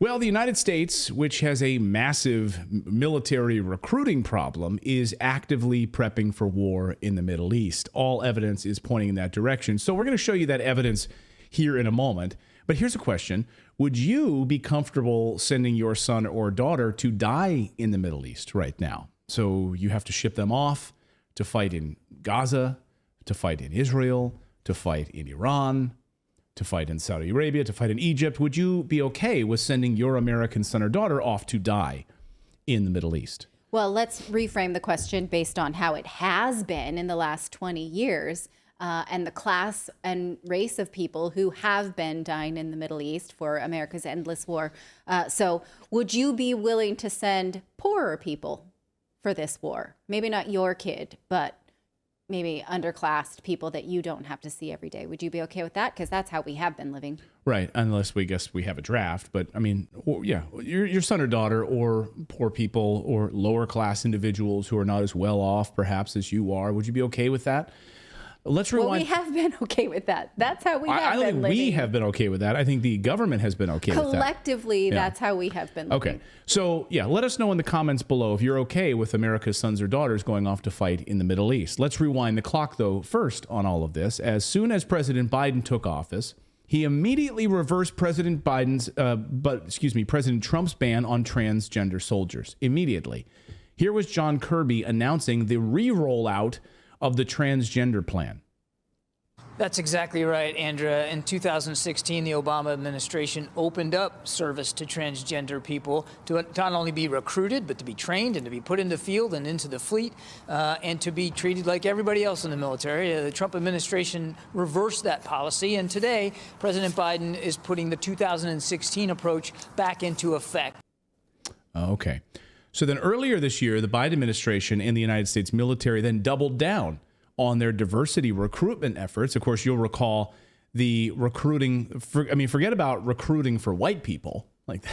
Well, the United States, which has a massive military recruiting problem, is actively prepping for war in the Middle East. All evidence is pointing in that direction. So we're going to show you that evidence here in a moment. But here's a question. Would you be comfortable sending your son or daughter to die in the Middle East right now? So you have to ship them off to fight in Gaza, to fight in Israel, to fight in Iran, to fight in Saudi Arabia, to fight in Egypt. Would you be okay with sending your American son or daughter off to die in the Middle East? Well, let's reframe the question based on how it has been in the last 20 years and the class and race of people who have been dying in the Middle East for America's endless war. So would you be willing to send poorer people for this war? Maybe not your kid, but maybe underclassed people that you don't have to see every day. Would you be okay with that? Because that's how we have been living. Right, unless we have a draft. But I mean, yeah, your son or daughter or poor people or lower class individuals who are not as well off perhaps as you are, would you be okay with that? Let's rewind. Well, we have been okay with that. That's how we have been living. I don't think we have been okay with that. I think the government has been okay with that. Collectively, that's how we have been living. Okay. So, yeah, let us know in the comments below if you're okay with America's sons or daughters going off to fight in the Middle East. Let's rewind the clock, though, first on all of this. As soon as President Biden took office, he immediately reversed President Trump's ban on transgender soldiers. Immediately. Here was John Kirby announcing the re-rollout of the transgender plan. That's exactly right, Andrea. In 2016, the Obama administration opened up service to transgender people to not only be recruited, but to be trained and to be put in the field and into the fleet and to be treated like everybody else in the military. The Trump administration reversed that policy, and today, President Biden is putting the 2016 approach back into effect. Okay. So then earlier this year, the Biden administration and the United States military then doubled down on their diversity recruitment efforts. Of course, you'll recall the recruiting. Forget about recruiting for white people. Like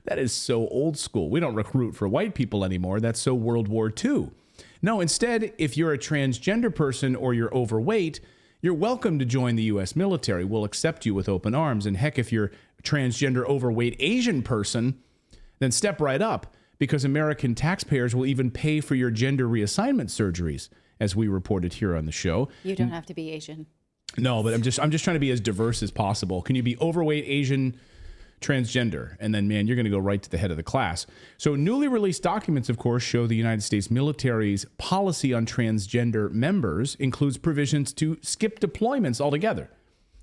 that is so old school. We don't recruit for white people anymore. That's so World War II. No, instead, if you're a transgender person or you're overweight, you're welcome to join the U.S. military. We'll accept you with open arms. And heck, if you're a transgender, overweight Asian person, then step right up, because American taxpayers will even pay for your gender reassignment surgeries, as we reported here on the show. You don't have to be Asian. No, but I'm just trying to be as diverse as possible. Can you be overweight, Asian, transgender? And then, man, you're going to go right to the head of the class. So newly released documents, of course, show the United States military's policy on transgender members includes provisions to skip deployments altogether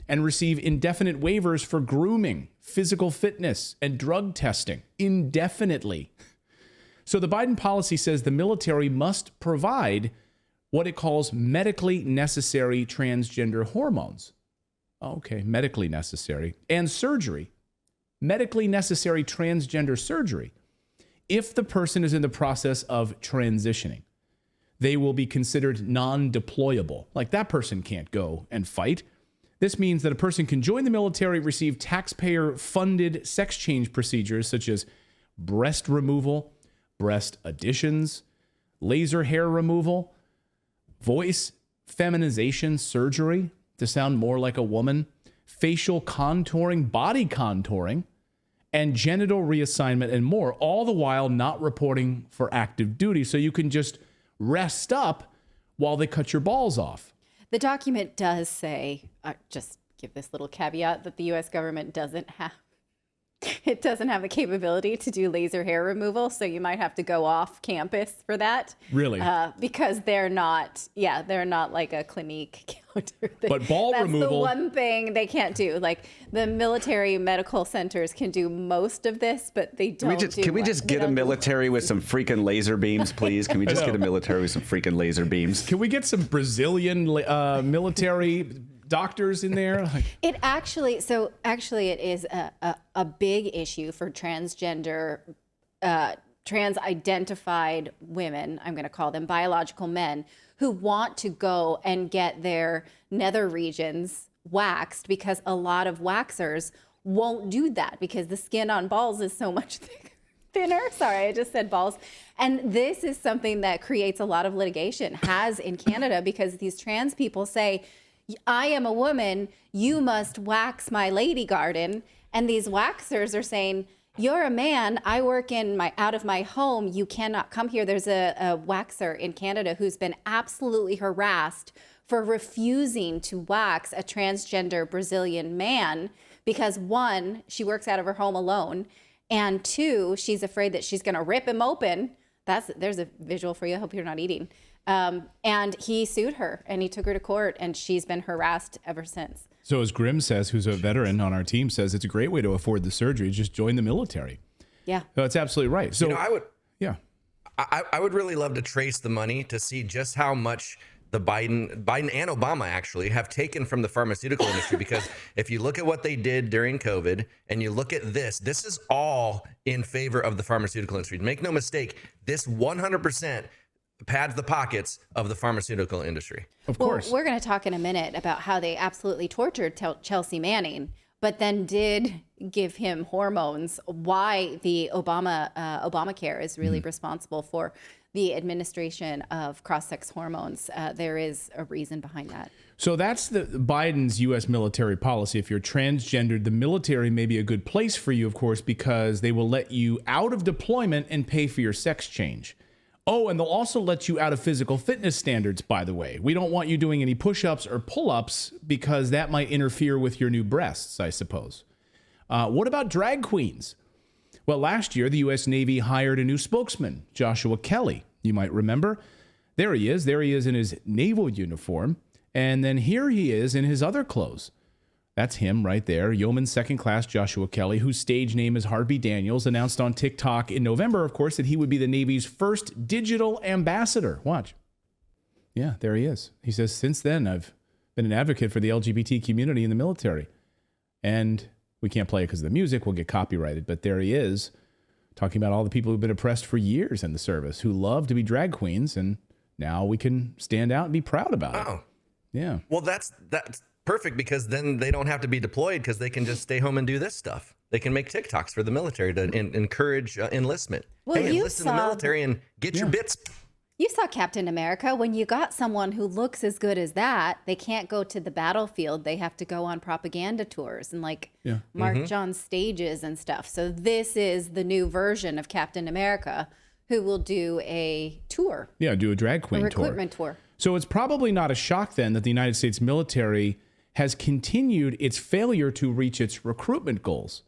and receive indefinite waivers for grooming, physical fitness, and drug testing indefinitely. So the Biden policy says the military must provide what it calls medically necessary transgender hormones. Okay, medically necessary. And surgery. Medically necessary transgender surgery. If the person is in the process of transitioning, they will be considered non-deployable. Like that person can't go and fight. This means that a person can join the military, receive taxpayer-funded sex change procedures such as breast removal, breast additions, laser hair removal, voice feminization surgery to sound more like a woman, facial contouring, body contouring, and genital reassignment and more, all the while not reporting for active duty. So you can just rest up while they cut your balls off. The document does say, just give this little caveat, that the U.S. government doesn't have the capability to do laser hair removal, so you might have to go off campus for that. Really? Because they're not like a Clinique counter. But ball removal. That's the one thing they can't do. Like the military medical centers can do most of this, but they don't. Can we just get a military with some freaking laser beams, please? Can we just get a military with some freaking laser beams? Can we get some Brazilian military doctors in there? It is a big issue for transgender, trans-identified women, I'm going to call them biological men, who want to go and get their nether regions waxed, because a lot of waxers won't do that because the skin on balls is so much thinner. Sorry, I just said balls. And this is something that creates a lot of litigation, has in Canada, because these trans people say, I am a woman, you must wax my lady garden. And these waxers are saying, you're a man. I work out of my home. You cannot come here. There's a waxer in Canada who's been absolutely harassed for refusing to wax a transgender Brazilian man because 1, she works out of her home alone, and 2, she's afraid that she's going to rip him open. There's a visual for you. I hope you're not eating. And he sued her, and he took her to court, and she's been harassed ever since. So as Grim says, who's a veteran on our team, says it's a great way to afford the surgery. Just join the military. Yeah. No, that's absolutely right. So I would really love to trace the money to see just how much the Biden and Obama actually have taken from the pharmaceutical industry, because if you look at what they did during COVID and you look at this is all in favor of the pharmaceutical industry. Make no mistake, this 100% pads the pockets of the pharmaceutical industry. Of course. We're going to talk in a minute about how they absolutely tortured Chelsea Manning, but then did give him hormones. Why the Obamacare is really responsible for the administration of cross-sex hormones. There is a reason behind that. So that's the Biden's U.S. military policy. If you're transgendered, the military may be a good place for you, of course, because they will let you out of deployment and pay for your sex change. Oh, and they'll also let you out of physical fitness standards, by the way. We don't want you doing any push-ups or pull-ups because that might interfere with your new breasts, I suppose. What about drag queens? Well, last year, the U.S. Navy hired a new spokesman, Joshua Kelly. You might remember. There he is. There he is in his naval uniform. And then here he is in his other clothes. That's him right there, Yeoman Second Class Joshua Kelly, whose stage name is Harvey Daniels, announced on TikTok in November, of course, that he would be the Navy's first digital ambassador. Watch. Yeah, there he is. He says, since then, I've been an advocate for the LGBT community in the military. And we can't play it because of the music. We'll get copyrighted. But there he is, talking about all the people who've been oppressed for years in the service, who love to be drag queens. And now we can stand out and be proud about it. Oh. Yeah. Well, that's perfect, because then they don't have to be deployed, because they can just stay home and do this stuff. They can make TikToks for the military to encourage enlistment. Well, hey, you enlist in the military and get your bits. You saw Captain America. When you got someone who looks as good as that, they can't go to the battlefield. They have to go on propaganda tours and march on stages and stuff. So this is the new version of Captain America, who will do a tour. Yeah, do a drag queen tour. Recruitment tour. So it's probably not a shock then that the United States military has continued its failure to reach its recruitment goals.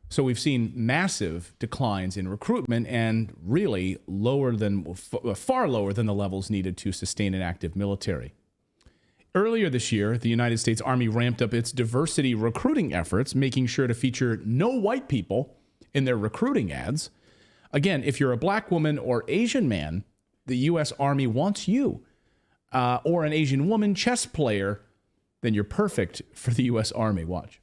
So we've seen massive declines in recruitment, and really far lower than the levels needed to sustain an active military. Earlier this year, the United States Army ramped up its diversity recruiting efforts, making sure to feature no white people in their recruiting ads. Again, if you're a black woman or Asian man, the U.S. Army wants you. Or an Asian woman chess player, then you're perfect for the U.S. Army. Watch.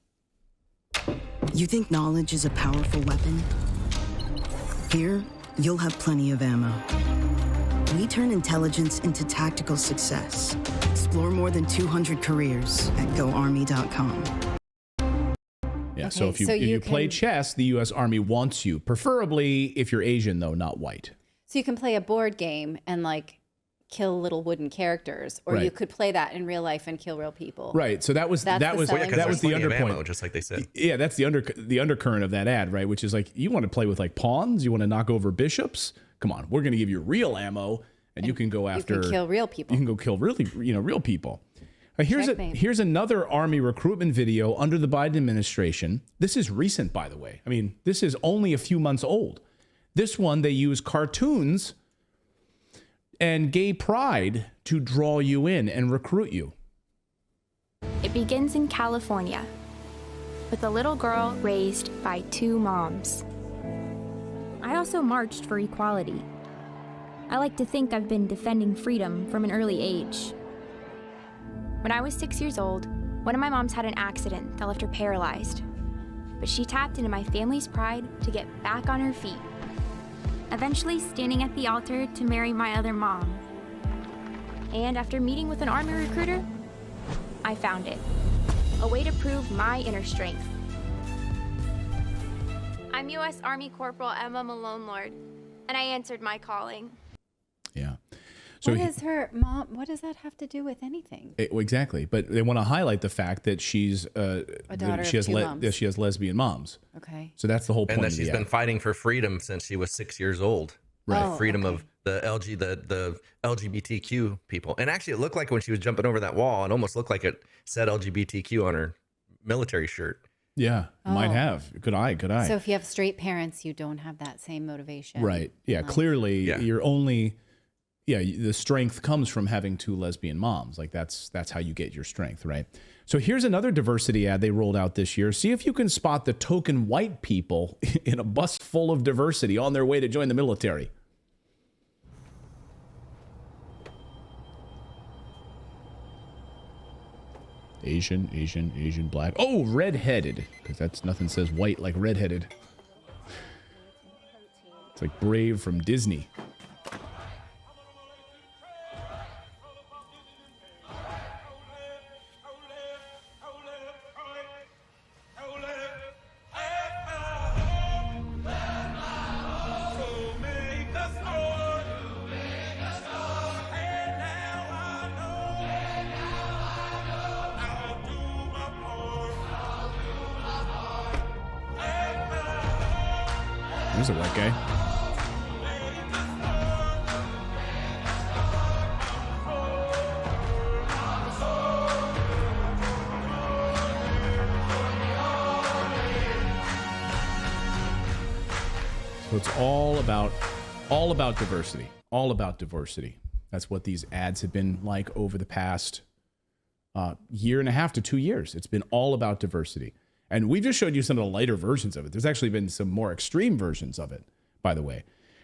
You think knowledge is a powerful weapon? Here, you'll have plenty of ammo. We turn intelligence into tactical success. Explore more than 200 careers at GoArmy.com. Yeah, Okay, so if you play chess, the U.S. Army wants you. Preferably if you're Asian, though, not white. So you can play a board game and kill little wooden characters, or you could play that in real life and kill real people. Right. So that was the underpoint. Ammo, just like they said. Yeah, that's the undercurrent of that ad, right? Which is you want to play with pawns, you want to knock over bishops. Come on, we're going to give you real ammo, and you can go after. You can kill real people. You can go kill real people. Here's another Army recruitment video under the Biden administration. This is recent, by the way. I mean, this is only a few months old. This one, they use cartoons and gay pride to draw you in and recruit you. It begins in California with a little girl raised by 2 moms. I also marched for equality. I like to think I've been defending freedom from an early age. When I was 6 years old, one of my moms had an accident that left her paralyzed. But she tapped into my family's pride to get back on her feet, eventually standing at the altar to marry my other mom. And after meeting with an Army recruiter, I found it. A way to prove my inner strength. I'm U.S. Army Corporal Emma Malone Lord, and I answered my calling. Yeah. So what is her mom? What does that have to do with anything? Exactly, but they want to highlight the fact that she's A daughter she of has two moms. that she has lesbian moms. Okay. So that's the whole point. And that of she's the been ad. fighting for freedom since she was 6 years old. Right. The Oh, freedom okay. of the LGBTQ people. And actually, it looked like when she was jumping over that wall, it almost looked like it said LGBTQ on her military shirt. Yeah, might Oh. have. Good eye. So if you have straight parents, you don't have that same motivation. Right. Yeah. Clearly, Yeah. you're only. Yeah, the strength comes from having two lesbian moms. Like that's how you get your strength, right? So here's another diversity ad they rolled out this year. See if you can spot the token white people in a bus full of diversity on their way to join the military. Asian, black. Oh, redheaded, because that's nothing says white like redheaded. It's like Brave from Disney. There's a white guy. So it's all about diversity. All about diversity. That's what these ads have been like over the past year and a half to 2 years. It's been all about diversity. And we've just showed you some of the lighter versions of it. There's actually been some more extreme versions of it, by the way.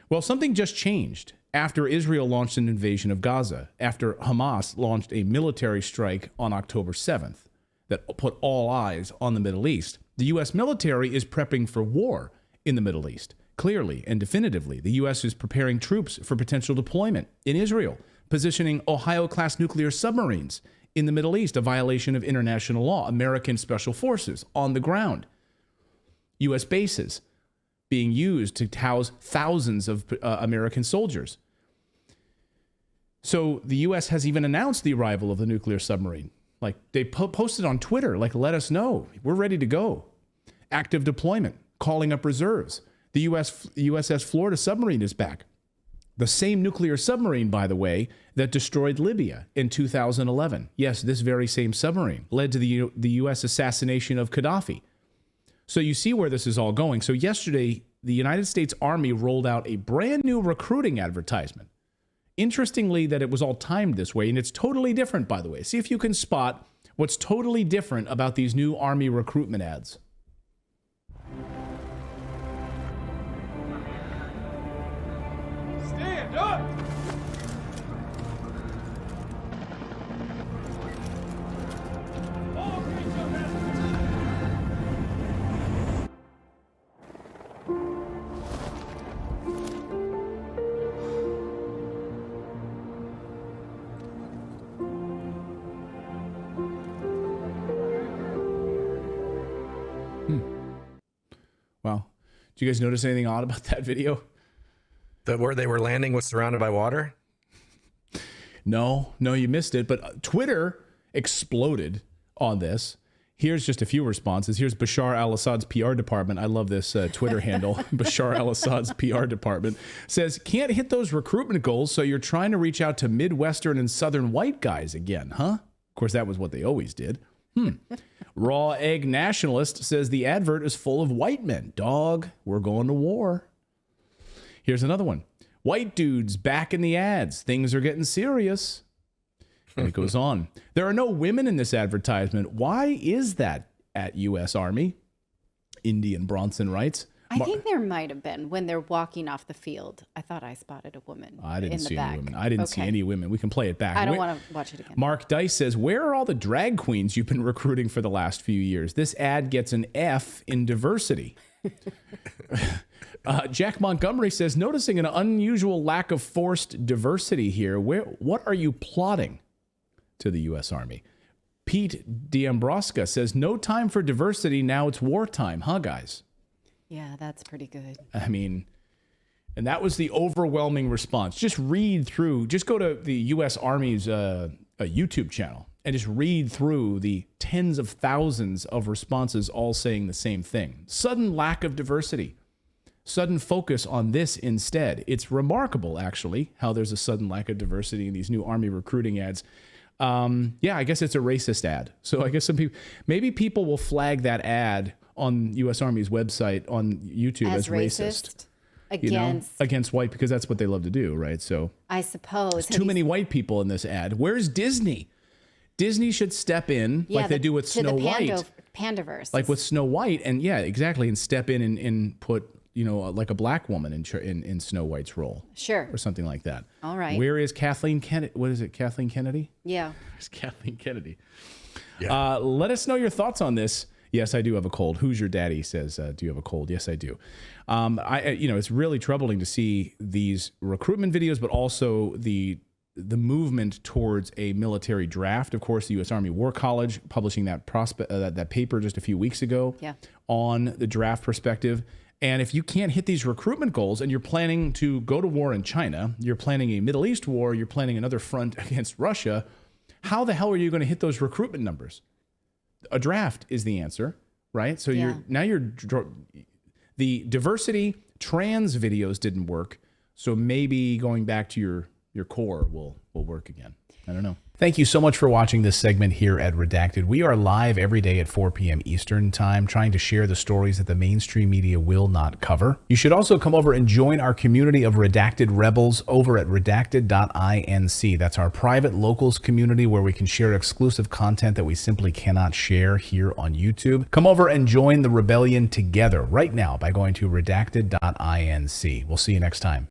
Well, something just changed after Israel launched an invasion of Gaza, after Hamas launched a military strike on October 7th that put all eyes on the Middle East. The U.S. military is prepping for war in the Middle East. Clearly and definitively, the U.S. is preparing troops for potential deployment in Israel, positioning Ohio-class nuclear submarines in the Middle East, a violation of international law. American special forces on the ground. U.S. bases being used to house thousands of American soldiers. So the U.S. has even announced the arrival of the nuclear submarine. Like they posted on Twitter, like, let us know. We're ready to go. Active deployment, calling up reserves. The USS Florida submarine is back. The same nuclear submarine, by the way, that destroyed Libya in 2011. Yes, this very same submarine led to the U.S. assassination of Gaddafi. So you see where this is all going. So yesterday, the United States Army rolled out a brand new recruiting advertisement. Interestingly, that it was all timed this way, and it's totally different, by the way. See if you can spot what's totally different about these new Army recruitment ads. Stand up! Wow. Did you guys notice anything odd about that video? That where they were landing was surrounded by water? No, you missed it. But Twitter exploded on this. Here's just a few responses. Here's Bashar al-Assad's PR department. I love this Twitter handle. Bashar al-Assad's PR department says, can't hit those recruitment goals, so you're trying to reach out to Midwestern and Southern white guys again, huh? Of course, that was what they always did. Raw Egg Nationalist says the advert is full of white men. Dog, we're going to war. Here's another one. White dudes back in the ads. Things are getting serious. And it goes on. There are no women in this advertisement. Why is that at U.S. Army? Indian Bronson writes. I think there might have been when they're walking off the field. I thought I spotted a woman. I didn't in see the any back. women. I didn't see any women. We can play it back. I don't want to watch it again. Mark Dice says, where are all the drag queens you've been recruiting for the last few years? This ad gets an F in diversity. Jack Montgomery says, noticing an unusual lack of forced diversity here. What are you plotting to the U.S. Army? Pete D'Ambroska says, no time for diversity. Now it's wartime, huh, guys? Yeah, that's pretty good. I mean, And that was the overwhelming response. Just read through, just go to the U.S. Army's YouTube channel and just read through the tens of thousands of responses all saying the same thing. Sudden lack of diversity. Sudden focus on this instead. It's remarkable, actually, how there's a sudden lack of diversity in these new Army recruiting ads. Yeah, I guess it's a racist ad. So I guess maybe people will flag that ad on U.S. Army's website on YouTube as racist. Against white, because that's what they love to do, right? So I suppose there's too many white people in this ad. Where's Disney? Disney should step in like they do with Snow White. Pandaverse. Like with Snow White, and yeah, exactly, and step in and put, like a black woman in Snow White's role. Sure. Or something like that. All right. Where is Kathleen Kennedy? What is it, Kathleen Kennedy? Yeah. Where's Kathleen Kennedy? Yeah. Let us know your thoughts on this. Yes, I do have a cold. Who's your daddy? Says, do you have a cold? Yes, I do. It's really troubling to see these recruitment videos, but also the movement towards a military draft. Of course, the U.S. Army War College publishing that that paper just a few weeks ago on the draft perspective. And if you can't hit these recruitment goals and you're planning to go to war in China, you're planning a Middle East war, you're planning another front against Russia, how the hell are you going to hit those recruitment numbers? A draft is the answer, right? So the diversity trans videos didn't work. So maybe going back to your core will work again. I don't know. Thank you so much for watching this segment here at Redacted. We are live every day at 4 p.m. Eastern Time, trying to share the stories that the mainstream media will not cover. You should also come over and join our community of Redacted Rebels over at redacted.inc. That's our private locals community where we can share exclusive content that we simply cannot share here on YouTube. Come over and join the rebellion together right now by going to redacted.inc. We'll see you next time.